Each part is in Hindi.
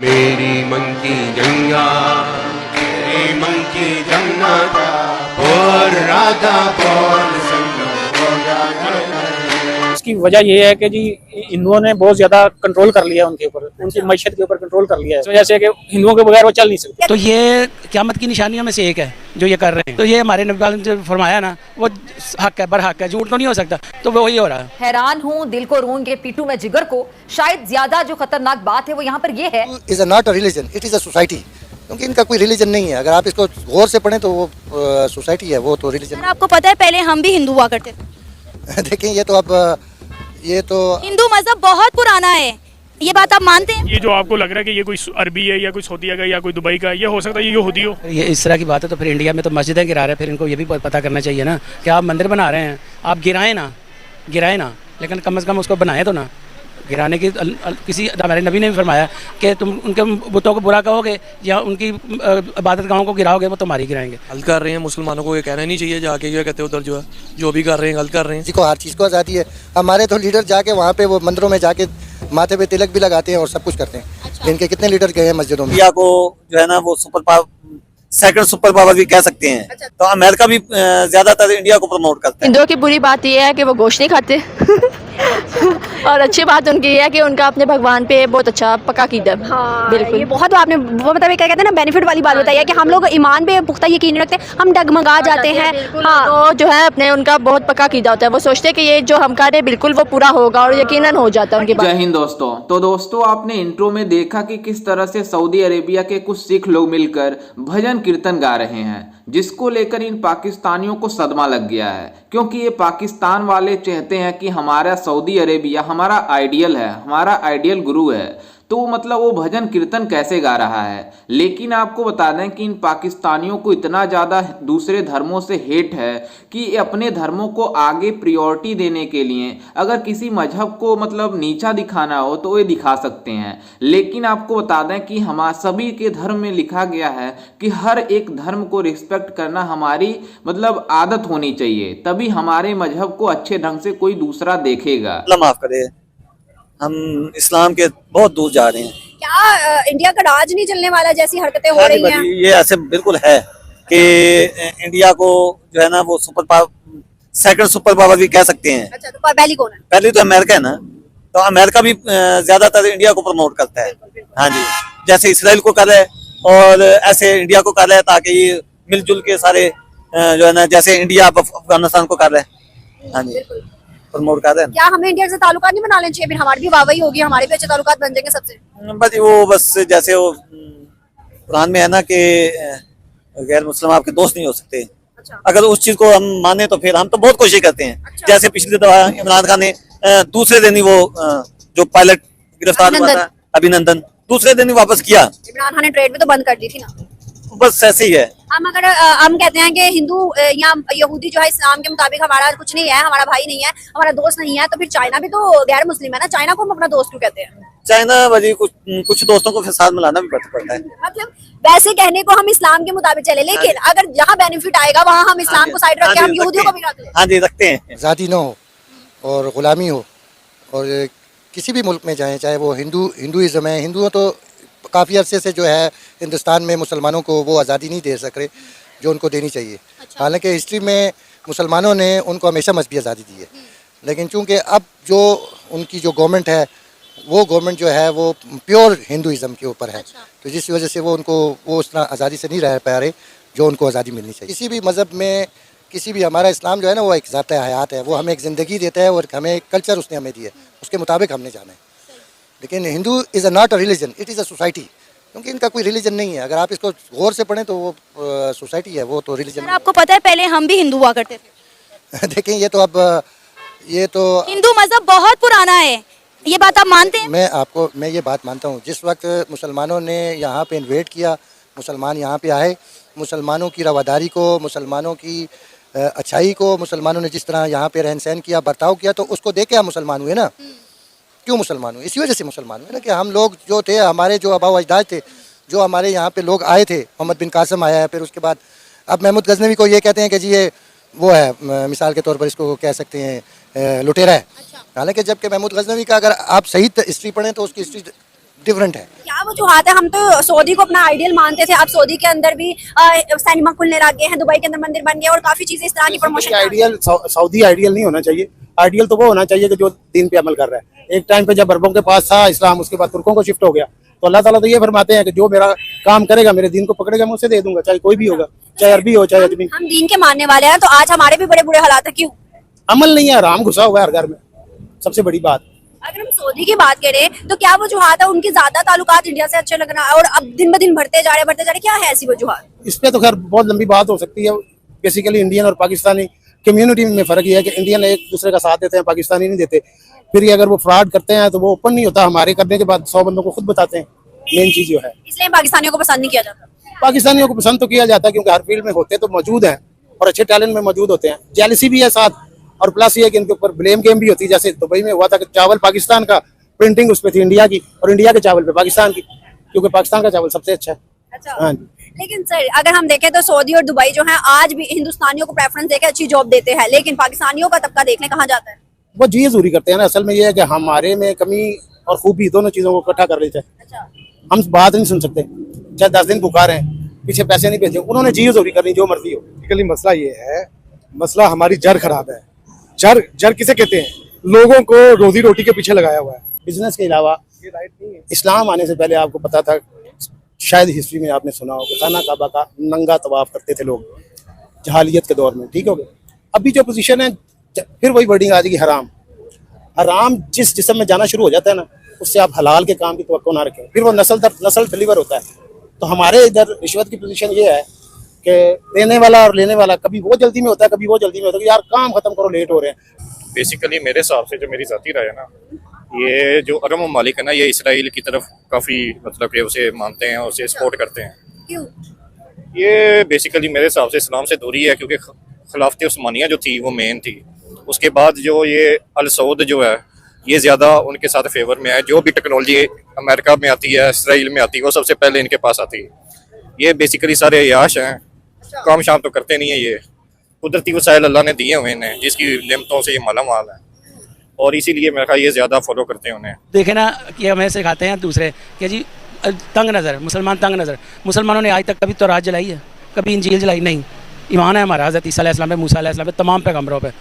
मेरी मन की गंगा, मेरी मन की जमुना और राधा बोल संगम हो गया। इसकी वजह ये है कि जी हिंदुओं ने बहुत ज्यादा कंट्रोल कर लिया उनके ऊपर, उनकी मैशत के ऊपर कंट्रोल कर लिया है, इस वजह से कि हिंदुओं के बगैर वो चल नहीं सकते। तो ये क़यामत की निशानियों में से एक है जो ये कर रहे हैं। तो ये हमारे नबी पाक ने जो फरमाया ना, वो हक है, बरहक है, झूठ तो नहीं हो सकता, तो वो वही हो रहा है। हैरान हूँ, दिल को रूंगे पीटू में जिगर को। शायद ज्यादा जो खतरनाक बात है वो यहाँ पर ये है, is not a religion, it is a society. क्योंकि इनका कोई रिलीजन नहीं है। अगर आप इसको गौर से पढ़ें तो वो सोसाइटी है, वो तो रिलीजन। आपको पता है पहले हम भी हिंदू हुआ करते थे। देखें, ये तो हिंदू मजहब बहुत पुराना है, ये बात आप मानते हैं? ये जो आपको लग रहा है कि ये कोई अरबी है या कोई सऊदीया का या कोई दुबई का, ये हो सकता है ये यहूदी हो। ये इस तरह की बात है तो फिर इंडिया में तो मस्जिदें गिरा रहे हैं, फिर इनको ये भी पता करना चाहिए ना कि आप मंदिर बना रहे हैं, आप गिराएं ना, लेकिन कम से कम उसको बनाएं तो ना। गिराने की किसी हमारे नबी ने भी फरमाया कि तुम उनके बुतों को बुरा कहोगे या उनकी इबादत गाहों को गिराओगे, वो तुम्हारी गिराएंगे। गलत कर रहे हैं मुसलमानों को, ये कहना नहीं चाहिए जाके ये कहते उधर जो भी कर रहे हैं गलत कर रहे हैं। किसी को हर चीज़ को आज़ादी है। हमारे तो लीडर जाके वहाँ पे वो मंदिरों में जाके माथे पे तिलक भी लगाते हैं और सब कुछ करते हैं। अच्छा। इनके कितने लीडर गए हैं मस्जिदों में। इंडिया को जो है ना वो सेकंड सुपर पावर भी कह सकते हैं। अच्छा। तो अमेरिका भी ज्यादातर इंडिया को प्रमोट करता है। हिंदुओं की बुरी बात यह है कि वो गोश्त नहीं खाते और अच्छी बात उनकी ये है कि उनका अपने भगवान पे बहुत अच्छा पक्का कीदा है। हाँ, बिल्कुल। ये बहुत आपने वो मतलब क्या कहते हैं ना, बेनिफिट वाली बात बताई है कि हम लोग ईमान पे पुख्ता यकीन रखते हैं, हम डगमगा जाते हैं। हाँ, तो जो है अपने उनका बहुत पक्का कीदा होता है, वो सोचते हैं कि ये जो हम कर रहे बिल्कुल वो पूरा होगा और यकीनन हो जाता है उनके बाद। जय हिंद दोस्तों। तो दोस्तों, आपने इंट्रो में देखा कि किस तरह से सऊदी अरेबिया के कुछ सिख लोग मिलकर भजन कीर्तन गा रहे हैं, जिसको लेकर इन पाकिस्तानियों को सदमा लग गया है, क्योंकि ये पाकिस्तान वाले चाहते हैं कि हमारा सऊदी अरेबिया हमारा आइडियल है, हमारा आइडियल गुरु है, तो मतलब वो भजन कीर्तन कैसे गा रहा है। लेकिन आपको बता दें कि इन पाकिस्तानियों को इतना ज़्यादा दूसरे धर्मों से हेट है कि अपने धर्मों को आगे प्रायोरिटी देने के लिए अगर किसी मजहब को मतलब नीचा दिखाना हो तो ये दिखा सकते हैं। लेकिन आपको बता दें कि हम सभी के धर्म में लिखा गया है कि हर एक धर्म को रिस्पेक्ट करना हमारी मतलब आदत होनी चाहिए, तभी हमारे मजहब को अच्छे ढंग से कोई दूसरा देखेगा। माफ करे, हम इस्लाम के बहुत दूर जा रहे हैं। क्या इंडिया का राज नहीं चलने वाला जैसी हरकतें हो रही हैं? ये ऐसे बिल्कुल है कि इंडिया को जो है ना वो सेकंड सुपर पावर भी कह सकते हैं। अच्छा, तो पहली कौन है? पहली तो अमेरिका है ना, तो अमेरिका भी ज्यादातर इंडिया को प्रमोट करता है। हाँ जी, जैसे इसराइल को कर रहा है और ऐसे इंडिया को कर रहा है, ताकि ये मिलजुल के सारे जो है ना, जैसे इंडिया अफगानिस्तान को कर रहा है। हाँ जी, प्रमोट कर रहे हैं। क्या हमें इंडिया से ताल्लुकात नहीं बना लेने चाहिए? फिर हमारी भी वाहवाही होगी, हमारे भी अच्छे ताल्लुकात बन जाएंगे सबसे। बस जैसे वो कुरान में है ना कि गैर मुस्लिम आपके दोस्त नहीं हो सकते। अच्छा। अगर उस चीज को हम माने तो फिर हम तो बहुत कोशिश करते हैं। अच्छा। जैसे पिछली दफा इमरान खान ने दूसरे दिन ही वो जो पायलट गिरफ्तार हुआ था अभिनंदन, दूसरे दिन ही वापस किया। इमरान खान ने ट्रेड भी तो बंद कर दी थी ना। बस ऐसे ही है। हम कहते हैं कि हिंदू या यहूदी जो है इस्लाम के मुताबिक हमारा कुछ नहीं है, हमारा भाई नहीं है, हमारा दोस्त नहीं है, तो फिर चाइना भी तो गैर मुस्लिम है ना। चाइना को हम अपना दोस्त क्यों कहते हैं? चाइना वजह कुछ दोस्तों को फिर साथ मिलाना भी पड़ता है। मतलब वैसे कहने को हम इस्लाम के मुताबिक चले, लेकिन अगर जहाँ बेनिफिट आएगा वहाँ हम इस्लाम को साइड रख के हम यहूदियों को भी रख लें। हाँ जी, रखते हैं। आज़ादी न हो और गुलामी हो, और किसी भी मुल्क में जाएँ, चाहे वो हिंदुइज़्म है, हिंदुओं तो काफ़ी अरसे से जो है हिंदुस्तान में मुसलमानों को वो आज़ादी नहीं दे सक रहे जो उनको देनी चाहिए। अच्छा। हालांकि हिस्ट्री में मुसलमानों ने उनको हमेशा मजहबी आज़ादी दी है, लेकिन चूंकि अब जो उनकी जो गवर्नमेंट है वो गवर्नमेंट जो है वो प्योर हिंदुइज़्म के ऊपर है। अच्छा। तो जिस वजह से वो उनको वो उस तरह आज़ादी से नहीं रह पा रहे जो उनको आज़ादी मिलनी चाहिए। किसी भी मज़हब में किसी भी, हमारा इस्लाम जो है ना वो एक ज़ाब्ता हयात है, वो हमें एक ज़िंदगी देता है और हमें कल्चर उसने हमें दिया है, उसके मुताबिक हमने जाना है। लेकिन Hindu is not a religion, it is a society. क्योंकि इनका कोई रिलीजन नहीं है। अगर आप इसको गौर से पढ़ें तो वो सोसाइटी है, वो तो रिलीजन। आपको पता है पहले हम भी हिंदू हुआ करते थे। देखें, ये तो हिंदू मजहब बहुत पुराना है, ये बात आप मानते हैं? मैं ये बात मानता हूँ। जिस वक्त मुसलमानों ने यहाँ पे इन्वेट किया, मुसलमान यहाँ पे आए, मुसलमानों की रवादारी को, मुसलमानों की अच्छाई को, मुसलमानों ने जिस तरह यहाँ पे रहन सहन किया, बर्ताव किया, तो उसको देख के हम मुसलमान हुए ना। क्यों मुसलमान हुए? इसी वजह से मुसलमान हुए ना कि हम लोग जो थे, हमारे जो आबा अजदाद थे, जो हमारे यहाँ पे लोग आए थे, मोहम्मद बिन कासिम आया है, फिर उसके बाद अब महमूद गजनवी को ये कहते हैं कि जी ये वो है, मिसाल के तौर पर इसको कह सकते हैं लुटेरा है। अच्छा। हालांकि जबकि महमूद गजनवी का अगर आप सही हिस्ट्री पढ़ें तो उसकी हिस्ट्री डिफरेंट है। क्या वजूहात है? हम तो सऊदी को अपना आइडियल मानते थे, अब सऊदी के अंदर भी सिनेमा खुलने लग गए हैं, दुबई के अंदर मंदिर बन गए और काफी चीजें इस तरह की प्रमोशन। आइडियल सऊदी आइडियल नहीं होना चाहिए। आइडियल तो वो होना चाहिए कि जो दीन पे अमल कर रहा है। एक टाइम पे जब अरबों के पास था इस्लाम, उसके बाद तुर्कों को शिफ्ट हो गया, तो अल्लाह ताला तो ये फरमाते हैं कि जो मेरा काम करेगा, मेरे दीन को पकड़ेगा, मैं उसे दे दूंगा, चाहे कोई भी होगा, चाहे अरबी हो चाहे अजमी। हम दीन के मानने वाले हैं, तो आज हमारे भी बड़े बुरे हालात है, क्यों? अमल नहीं है, हराम घुसा हुआ है हर घर में, सबसे बड़ी बात। अगर हम सऊदी की बात करें तो क्या वजूहात है? उनके ज्यादा ताल्लुकात इंडिया से अच्छे लगना और अब दिन ब दिन बढ़ते जा रहे, क्या है ऐसी वजूहात? इस पे तो खैर बहुत लंबी बात हो सकती है। बेसिकली इंडियन और पाकिस्तानी कम्युनिटी में फर्क ये है कि इंडियन एक दूसरे का साथ देते हैं, पाकिस्तानी नहीं देते। फिर ये अगर वो फ्रॉड करते हैं तो वो ओपन नहीं होता, हमारे करने के बाद 100 बंदों को खुद बताते हैं। मेन चीज जो है, इसलिए पाकिस्तानियों को पसंद नहीं किया जाता। पाकिस्तानियों को पसंद तो किया जाता है क्योंकि हर फील्ड में होते तो मौजूद हैं और अच्छे टैलेंट में मौजूद होते हैं। जेलसी भी है साथ, और प्लस ये कि इनके ऊपर ब्लेम गेम भी होती है। जैसे दुबई में हुआ था कि चावल पाकिस्तान का, प्रिंटिंग उस पर थी इंडिया की, और इंडिया के चावल पे पाकिस्तान की, क्योंकि पाकिस्तान का चावल सबसे अच्छा है। अच्छा। हाँ जी। लेकिन सर अगर हम देखें तो सऊदी और दुबई जो है आज भी हिंदुस्तानियों को प्रेफरेंस देके अच्छी जॉब देते हैं, लेकिन पाकिस्तानियों का तबका देखने कहाँ जाता है? वो जी जरूरी करते हैं ना। असल में ये है कि हमारे में कमी और खूबी दोनों चीजों को इकट्ठा कर लेते हैं। अच्छा। हम बात नहीं सुन सकते, चाहे 10 दिन बुखार हैं, पीछे पैसे नहीं भेजे, उन्होंने जी जरूरी करनी, जो मर्जी हो। बेसिकली मसला ये है, मसला हमारी जड़ खराब है। जड़ किसे कहते हैं? लोगों को रोजी रोटी के पीछे लगाया हुआ है। बिजनेस के अलावा ये राइट नहीं है। इस्लाम आने से पहले आपको पता था, शायद हिस्ट्री में आपने सुना होगा, खाना काबा का नंगा तवाफ करते थे लोग जहालियत के दौर में। ठीक हो गया। अभी जो पोजीशन है, फिर वही वर्डिंग आ जाएगी, हराम। हराम जिस जिस्म में जाना शुरू हो जाता है ना, उससे आप हलाल के काम की तवक्को ना रखें, फिर वो नस्ल दर नस्ल डिलीवर होता है। तो हमारे इधर रिश्वत की पोजीशन ये है कि देने वाला और लेने वाला कभी वो जल्दी में होता है, कभी वो जल्दी में होता है कि यार काम खत्म करो, लेट हो रहे हैं। बेसिकली मेरे हिसाब से, जो मेरी ज़ाती राय है ना, ये जो अरब ममालिक है ना, ये इसराइल की तरफ काफ़ी मतलब कि उसे मानते हैं, उसे सपोर्ट करते हैं। क्यों? ये बेसिकली मेरे हिसाब से इस्लाम से दूरी है, क्योंकि खिलाफत उस्मानिया जो थी वो मेन थी। उसके बाद जो ये अल सऊद जो है, ये ज़्यादा उनके साथ फेवर में है। जो भी टेक्नोलॉजी अमेरिका में आती है, इसराइल में आती है, वो सबसे पहले इनके पास आती है। ये बेसिकली सारे अयाश हैं, काम शाम तो करते नहीं है। ये कुदरती वसाइल अल्लाह ने दिए हुए हैं, जिसकी नेमतों से ये माला माल है, और इसीलिए मेरा ख्याल ये ज़्यादा फॉलो करते हैं उन्हें। देखे ना कि हमें सिखाते हैं दूसरे कि जी तंग नज़र, मुसलमान तंग नज़र। मुसलमानों ने आज तक कभी तौरात जलाई है? कभी इंजील जलाई? नहीं। ईमान है हमारा हज़रत ईसा अलैहिस्सलाम पे, मूसा अलैहिस्सलाम पे, तमाम पैगम्बरों पे।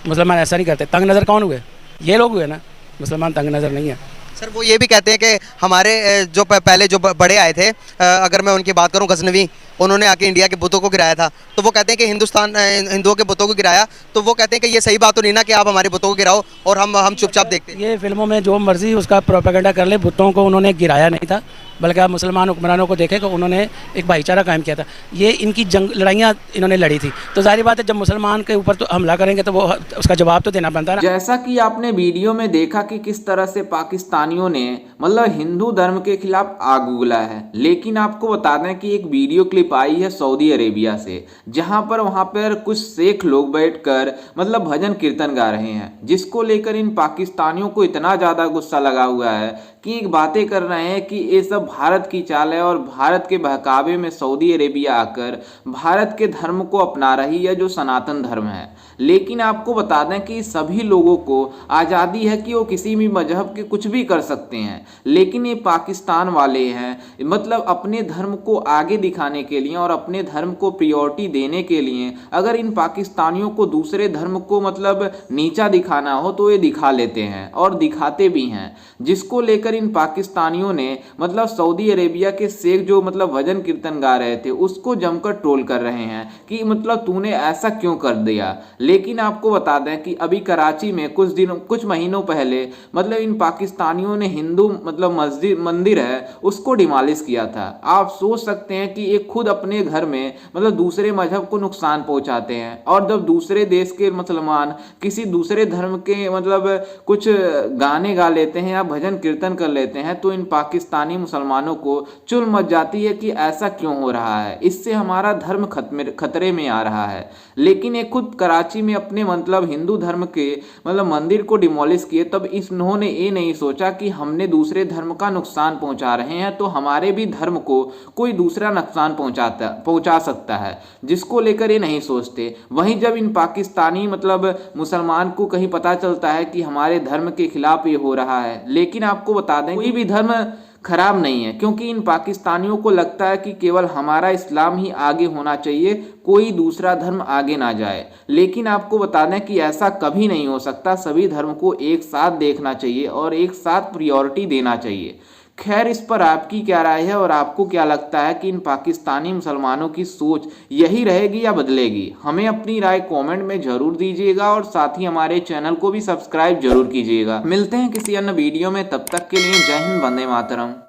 मुसलमान ऐसा नहीं करते। तंग नज़र कौन हुए? ये लोग हुए ना। मुसलमान तंग नज़र नहीं है। सर वो ये भी कहते हैं कि हमारे जो पहले जो बड़े आए थे, अगर मैं उनकी बात करूं, गजनवी, उन्होंने आके इंडिया के बुतों को गिराया था, तो वो कहते हैं कि हिंदुओं के बुतों को गिराया, तो वो कहते हैं कि ये सही बात तो नहीं ना कि आप हमारे बुतों को गिराओ और हम चुपचाप देखते हैं। ये फिल्मों में जो मर्जी उसका प्रोपेगेंडा कर ले, बुतों को उन्होंने गिराया नहीं था, बल्कि आप मुसलमान हुक्मरानों को देखें कि उन्होंने एक भाईचारा कायम किया था। ये इनकी लड़ाइयाँ इन्होंने लड़ी थी, तो जाहिर बात है जब मुसलमान के ऊपर तो हमला करेंगे तो वो उसका जवाब तो देना बनता है ना। जैसा कि आपने वीडियो में देखा कि किस तरह से पाकिस्तानियों ने मतलब हिंदू धर्म के खिलाफ आग उगला है, लेकिन आपको बता दें कि एक वीडियो क्लिप आई है सऊदी अरेबिया से, जहां पर वहां पर कुछ शेख लोग बैठकर मतलब भजन कीर्तन गा रहे हैं, जिसको लेकर इन पाकिस्तानियों को इतना ज़्यादा गुस्सा लगा हुआ है कि बातें कर रहे हैं कि ये सब भारत की चाल है और भारत के बहकावे में सऊदी अरेबिया आकर भारत के धर्म को अपना रही है, जो सनातन धर्म है। लेकिन आपको बता दें कि सभी लोगों को आज़ादी है कि वो किसी भी मजहब के कुछ भी कर सकते हैं, लेकिन ये पाकिस्तान वाले हैं मतलब अपने धर्म को आगे दिखाने के लिए और अपने धर्म को प्रायोरिटी देने के लिए अगर इन पाकिस्तानियों को दूसरे धर्म को मतलब नीचा दिखाना हो तो ये दिखा लेते हैं और दिखाते भी हैं, जिसको लेकर इन पाकिस्तानियों ने मतलब सऊदी अरेबिया के शेख जो मतलब भजन कीर्तन गा रहे थे उसको जमकर ट्रोल कर रहे हैं कि मतलब तूने ऐसा क्यों कर दिया। लेकिन आपको बता दें कि अभी कराची में कुछ महीनों पहले मतलब इन पाकिस्तानियों ने हिंदू मतलब मंदिर है उसको डिमोलिश किया था। आप सोच सकते हैं कि ये खुद अपने घर में मतलब दूसरे मजहब को नुकसान पहुंचाते हैं, और जब दूसरे देश के मुसलमान किसी दूसरे धर्म के मतलब कुछ गाने गा लेते हैं या भजन कीर्तन कर लेते हैं तो इन पाकिस्तानी मुसलमानों को चुल मच जाती है कि ऐसा क्यों हो रहा है, इससे हमारा धर्म खतरे में आ रहा है। लेकिन ये खुद कराची में अपने मतलब हिंदू धर्म के मतलब मंदिर को डिमोलिश किए, तब इन्होंने ये नहीं सोचा कि हमने दूसरे धर्म का नुकसान पहुंचा रहे हैं तो हमारे भी धर्म को कोई दूसरा नुकसान पहुंचा सकता है, जिसको लेकर ये नहीं सोचते। वहीं जब इन पाकिस्तानी मतलब मुसलमान को कहीं पता चलता है कि हमारे धर्म के खिलाफ ये हो रहा है, लेकिन आपको बता दें कोई भी धर्म खराब नहीं है, क्योंकि इन पाकिस्तानियों को लगता है कि केवल हमारा इस्लाम ही आगे होना चाहिए, कोई दूसरा धर्म आगे ना जाए। लेकिन आपको बता दें कि ऐसा कभी नहीं हो सकता। सभी धर्म को एक साथ देखना चाहिए और एक साथ प्रायोरिटी देना चाहिए। खैर, इस पर आपकी क्या राय है और आपको क्या लगता है कि इन पाकिस्तानी मुसलमानों की सोच यही रहेगी या बदलेगी? हमें अपनी राय कमेंट में जरूर दीजिएगा और साथ ही हमारे चैनल को भी सब्सक्राइब जरूर कीजिएगा। मिलते हैं किसी अन्य वीडियो में, तब तक के लिए जय हिंद, वंदे मातरम।